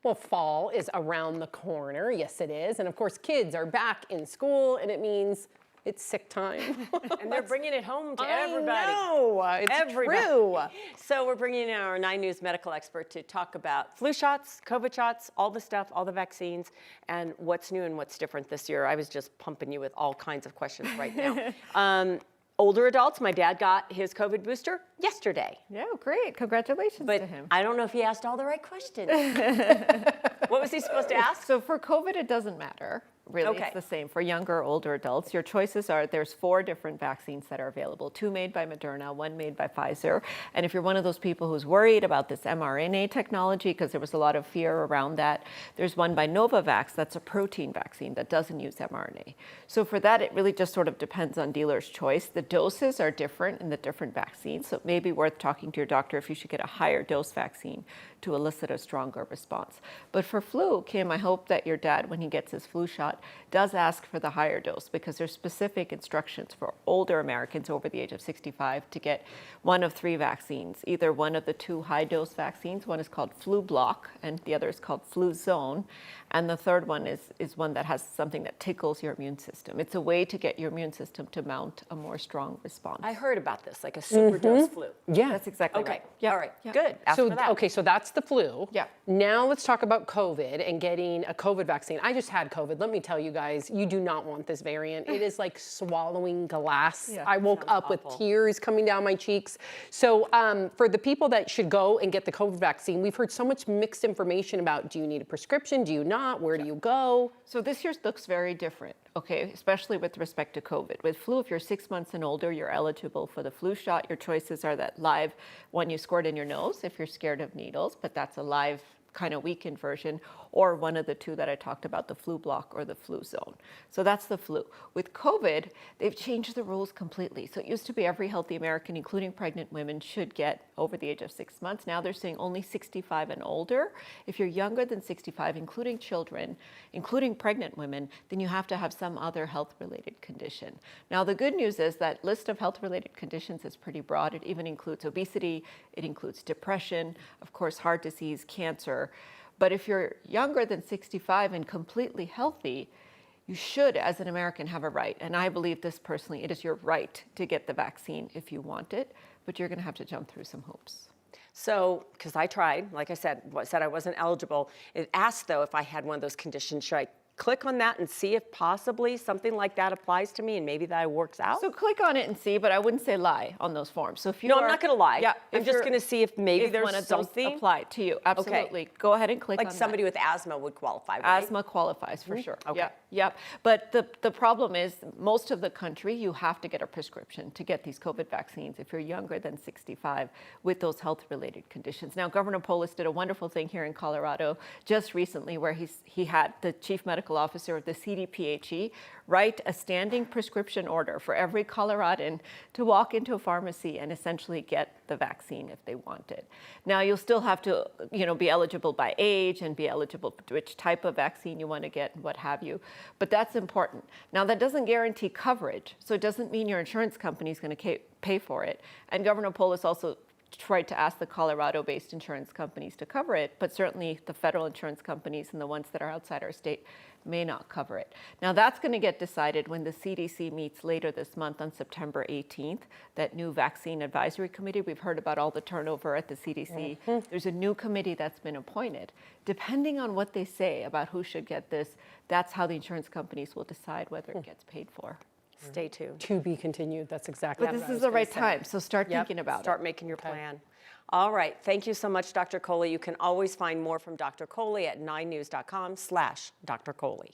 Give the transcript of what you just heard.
Well, fall is around the corner. Yes, it is. And of course, kids are back in school, and it means it's sick time. And they're bringing it home to everybody. I know, it's true. So we're bringing in our 9 News medical expert to talk about flu shots, COVID shots, all the stuff, all the vaccines, and what's new and what's different this year. I was just pumping you with all kinds of questions right now. Older adults, my dad got his COVID booster yesterday. Yeah, great. Congratulations But to him. I don't know if he asked all the right questions. What was he supposed to ask? So for COVID, it doesn't matter. Really, Okay. it's the same for younger or older adults. Your choices are, there's 4 different vaccines that are available, 2 made by Moderna, 1 made by Pfizer. And if you're one of those people who's worried about this mRNA technology, because there was a lot of fear around that, there's one by Novavax that's a protein vaccine that doesn't use mRNA. So for that, it really just sort of depends on dealer's choice. The doses are different in the different vaccines, so it may be worth talking to your doctor if you should get a higher dose vaccine to elicit a stronger response. But for flu, Kim, I hope that your dad, when he gets his flu shot, does ask for the higher dose, because there's specific instructions for older Americans over the age of 65 to get one of 3 vaccines, either one of the 2 high dose vaccines. One is called Flu Block and the other is called Flu Zone. And the third one is one that has something that tickles your immune system. It's a way to get your immune system to mount a more strong response. I heard about this, like a super dose flu. Yeah. That's exactly Okay. right. Yep. All right. Yep. Good. Ask So, for that. okay, so that's the flu. Yeah. Now let's talk about COVID and getting a COVID vaccine. I just had COVID. Let me tell you guys, you do not want this variant. It is like swallowing glass. Yeah, I woke up with awful. tears coming down my cheeks. So for the people that should go and get the COVID vaccine, we've heard so much mixed information about, do you need a prescription? Do you not? Where do you go? So this year looks very different, okay, especially with respect to COVID. With flu, if you're 6 months and older, you're eligible for the flu shot. Your choices are that live one you squirt in your nose if you're scared of needles, but that's a live kind of weakened version, or one of the 2 that I talked about, the Flu Block or the Flu Zone. So that's the flu. With COVID, they've changed the rules completely. So it used to be every healthy American, including pregnant women, should get over the age of 6 months. Now they're saying only 65 and older. If you're younger than 65, including children, including pregnant women, then you have to have some other health-related condition. Now the good news is that list of health-related conditions is pretty broad. It even includes obesity, it includes depression, of course, heart disease, cancer. But if you're younger than 65 and completely healthy, you should, as an American, have a right. And I believe this personally, it is your right to get the vaccine if you want it, but you're going to have to jump through some hoops. So, because I tried, like I said I wasn't eligible. It asked, though, if I had one of those conditions. Should I click on that and see if possibly something like that applies to me and maybe that works out? So click on it and see, but I wouldn't say lie on those forms. So if you No, I'm not going to lie. Yeah, I'm just going to see if maybe if there's one of something. those apply to you. Absolutely. Go ahead and click Like on somebody that. with asthma would qualify, right? Asthma qualifies for sure. Okay. Yep, yep. But the problem is, most of the country, you have to get a prescription to get these COVID vaccines if you're younger than 65 with those health-related conditions. Now, Governor Polis did a wonderful thing here in Colorado just recently, where he had the chief medical officer of the CDPHE write a standing prescription order for every Coloradan to walk into a pharmacy and essentially get the vaccine if they want it. Now, you'll still have to, be eligible by age and be eligible for which type of vaccine you want to get and what have you. But that's important. Now, that doesn't guarantee coverage, so it doesn't mean your insurance company is going to pay for it. And Governor Polis also tried to ask the Colorado-based insurance companies to cover it, but certainly the federal insurance companies and the ones that are outside our state may not cover it. Now that's going to get decided when the CDC meets later this month on September 18th, that new vaccine advisory committee. We've heard about all the turnover at the CDC. There's a new committee that's been appointed. Depending on what they say about who should get this, that's how the insurance companies will decide whether it gets paid for. Stay tuned. To be continued. That's exactly But what this I is was the gonna right say. time, so start thinking about it. Start making your plan. All right. Thank you so much, Dr. Kohli. You can always find more from Dr. Kohli at 9news.com/Dr. Kohli.